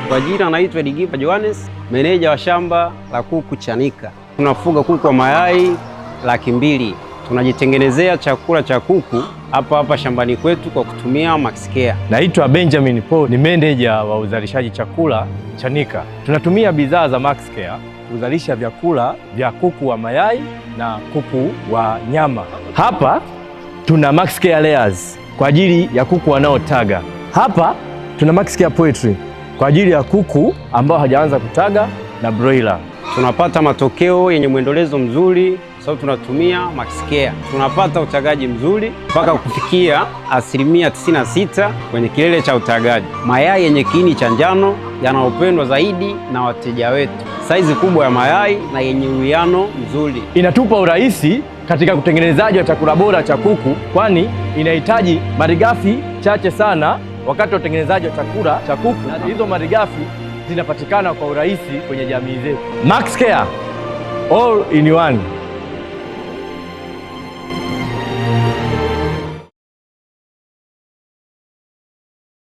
Kwa jina naitwa Digipa Johannes, meneja wa shamba la kuku Chanika. Tunafuga kuku wa mayai 200,000. Tunajitengenezea chakula cha kuku hapa shambani kwetu kwa kutumia Maxcare. Naitwa Benjamin Paul, ni meneja wa uzalishaji chakula Chanika. Tunatumia bidhaa za Maxcare kuzalisha vyakula vya kuku wa mayai na kuku wa nyama. Hapa tuna Maxcare Layers kwa ajili ya kuku wanaotaga. Hapa tuna Maxcare Poultry kwa ajili ya kuku ambao hajaanza kutaga na broiler. Tunapata matokeo yenye mwendelezo mzuri sababu tunatumia Maxcare. Tunapata utagaji mzuri mpaka kufikia 96% kwenye kilele cha utagaji. Mayai yenye kiini cha njano yanayopendwa zaidi na wateja wetu. Saizi kubwa ya mayai na yenye uwiano mzuri. Inatupa urahisi katika utengenezaji wa chakula bora cha kuku, kwani inahitaji malighafi chache sana wakati wa utengenezaji wa chakula cha kuku, na hizo malighafi zinapatikana kwa urahisi kwenye jamii zetu. Maxcare all in one.